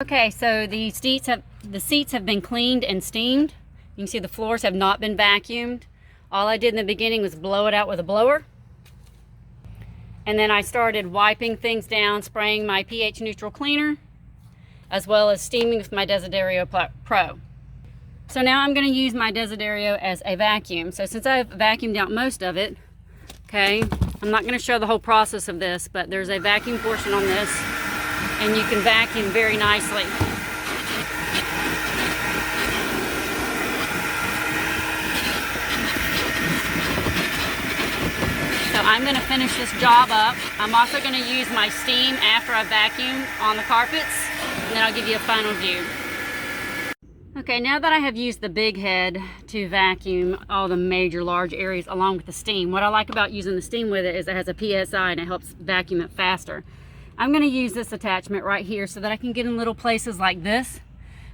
Okay, so the seats have been cleaned and steamed. You can see the floors have not been vacuumed. All I did in the beginning was blow it out with a blower. And then I started wiping things down, spraying my pH neutral cleaner, as well as steaming with my Desidero Pro. So now I'm going to use my Desidero as a vacuum. So since I've vacuumed out most of it, okay, I'm not going to show the whole process of this, but there's a vacuum portion on this, and you can vacuum very nicely. So I'm going to finish this job up. I'm also going to use my steam after I vacuum on the carpets, and then I'll give you a final view. Okay, now that I have used the big head to vacuum all the major large areas along with the steam, what I like about using the steam with it is it has a PSI and it helps vacuum it faster. I'm going to use this attachment right here so that I can get in little places like this.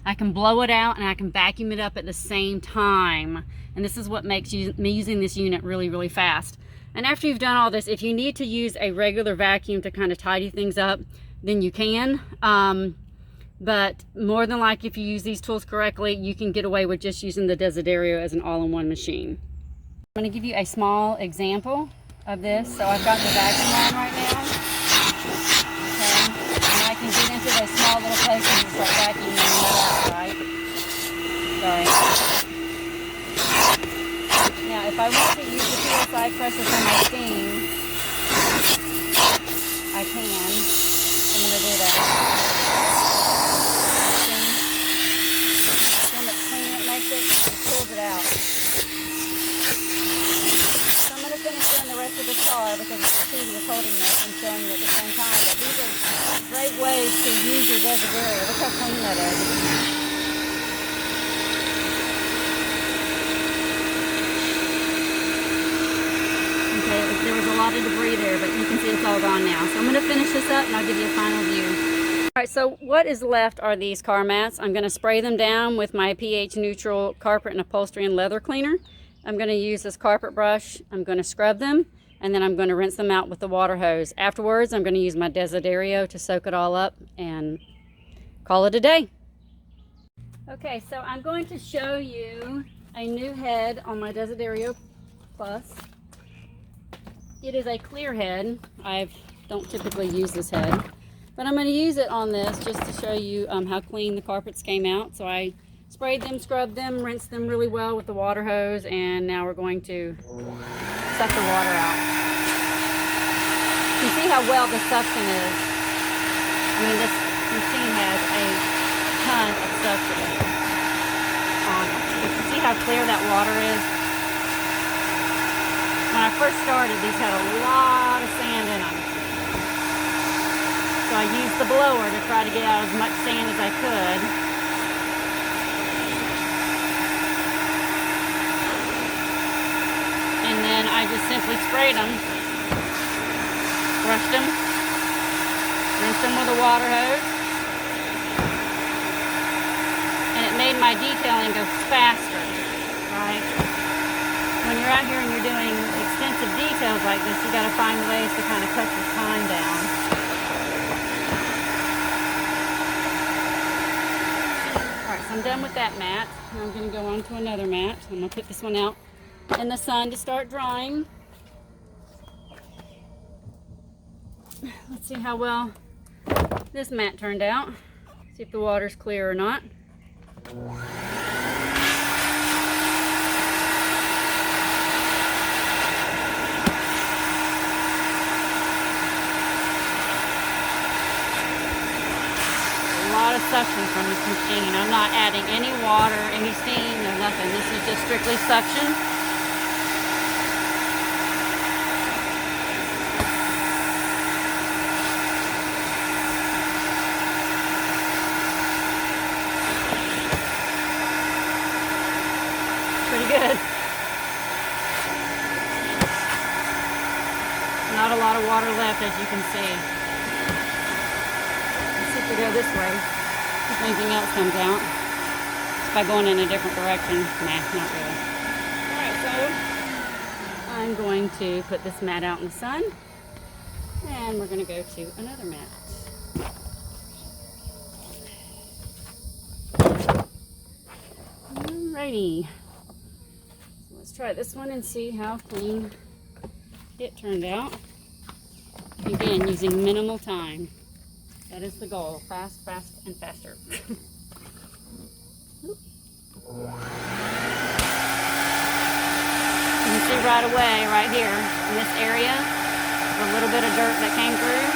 I can blow it out and I can vacuum it up at the same time. And this is what makes me using this unit really, really fast. And after you've done all this, if you need to use a regular vacuum to kind of tidy things up, then you can. But more than likely, if you use these tools correctly, you can get away with just using the Desidero as an all-in-one machine. I'm going to give you a small example of this. So I've got the vacuum on right now. Okay. And I can get into those small little places and start vacuuming them out, right? Sorry. Now, if I want to use the PSI pressure for my steam, I can. I'm going to do that. Pulls it out. So I'm going to finish doing the rest of the car because it's tedious holding this and showing you at the same time. But these are great ways to use your Desidero. Look how clean that is. Okay, there was a lot of debris there, but you can see it's all gone now. So I'm going to finish this up and I'll give you a final view. Alright, so what is left are these car mats. I'm going to spray them down with my pH neutral carpet and upholstery and leather cleaner. I'm going to use this carpet brush. I'm going to scrub them and then I'm going to rinse them out with the water hose. Afterwards, I'm going to use my Desidero to soak it all up and call it a day. Okay, so I'm going to show you a new head on my Desidero Plus. It is a clear head. I don't typically use this head. But I'm going to use it on this just to show you how clean the carpets came out. So I sprayed them, scrubbed them, rinsed them really well with the water hose, and now we're going to suck the water out. You can see how well the suction is. I mean, this machine has a ton of suction on it. You can see how clear that water is. When I first started, these had a lot of sand in them. So I used the blower to try to get out as much sand as I could. And then I just simply sprayed them, brushed them, rinsed them with a water hose, and it made my detailing go faster, right? When you're out here and you're doing extensive details like this, you got to find ways to kind of cut your time down. I'm done with that mat. Now I'm going to go on to another mat. I'm going to put this one out in the sun to start drying. Let's see how well this mat turned out. See if the water's clear or not. Of suction from this machine. I'm not adding any water, any steam, no nothing. This is just strictly suction. Pretty good. Not a lot of water left, as you can see. Let's see if we go this way. If anything else comes out by going in a different direction. Nah, not really. Alright, so I'm going to put this mat out in the sun and we're going to go to another mat. Alrighty. So let's try this one and see how clean it turned out. Again, using minimal time. That is the goal. Fast, fast, and faster. You can see right away, right here, in this area, the little bit of dirt that came through.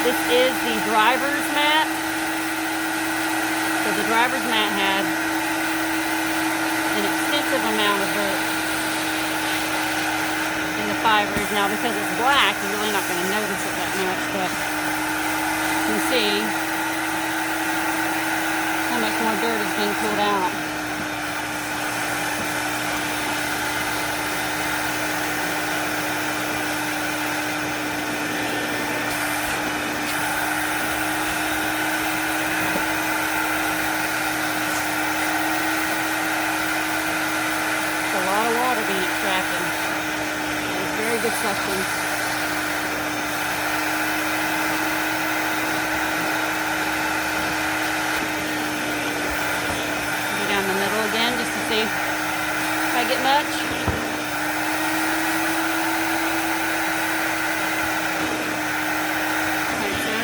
This is the driver's mat. So the driver's mat had an extensive amount of dirt in the fibers. Now, because it's black, you're really not going to notice it that much, but you can see how much more dirt is being pulled out. A lot of water being extracted. It's very good suction. Go down the middle again just to see if I get much. Like so.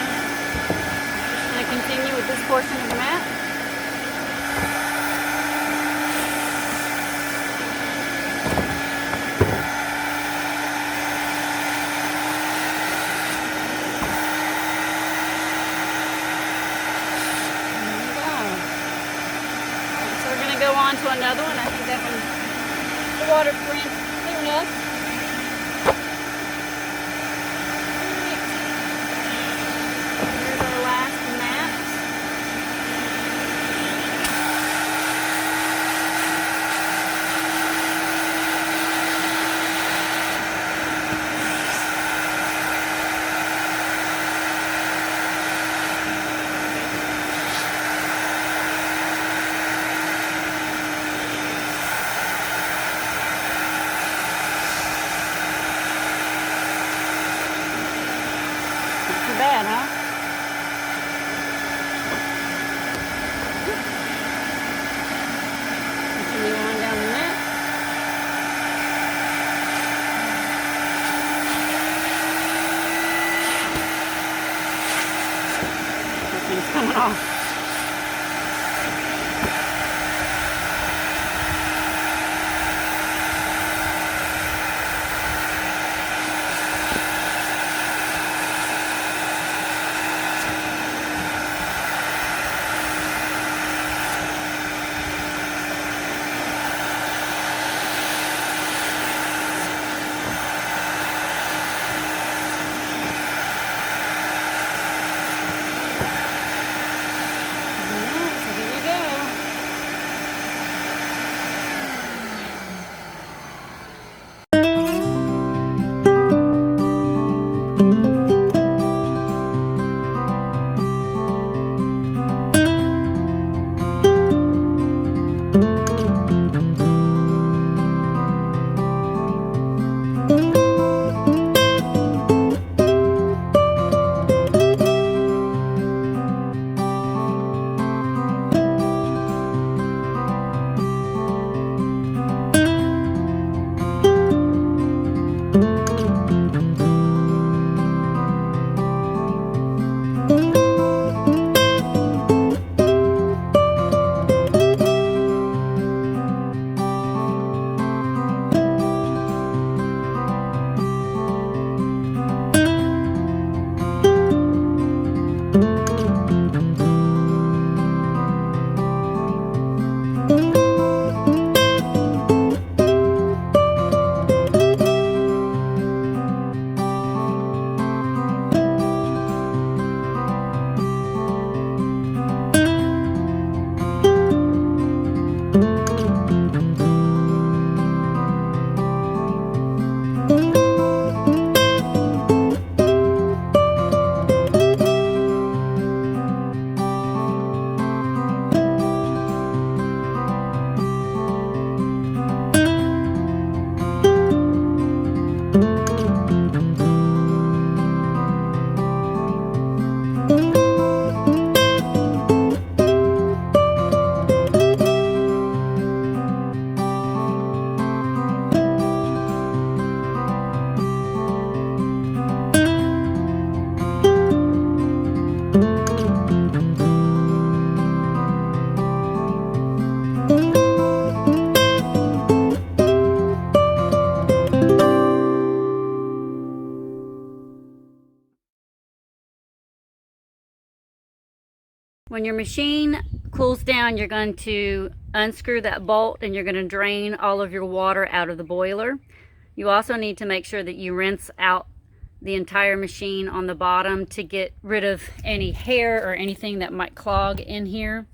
Just going to continue with this portion of the mat. Go on to another one. I think that one, the water ran clear enough. Here's our last mat. Bad, huh? Continue on down the mat. Everything's coming off. When your machine cools down, you're going to unscrew that bolt and you're going to drain all of your water out of the boiler. You also need to make sure that you rinse out the entire machine on the bottom to get rid of any hair or anything that might clog in here,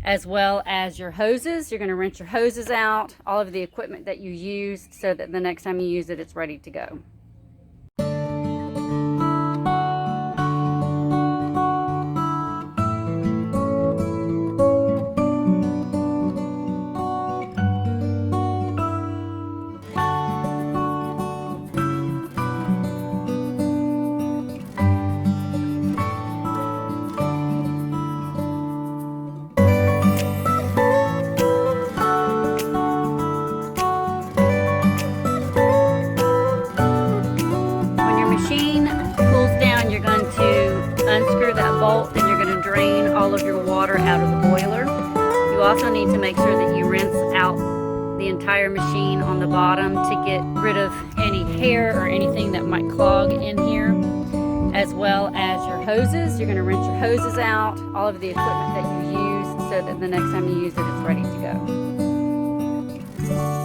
as well as your hoses. You're going to rinse your hoses out, all of the equipment that you used, so that the next time you use it, it's ready to go. Unscrew that bolt and you're going to drain all of your water out of the boiler. You also need to make sure that you rinse out the entire machine on the bottom to get rid of any hair or anything that might clog in here, as well as your hoses. You're going to rinse your hoses out, all of the equipment that you used, so that the next time you use it, it's ready to go.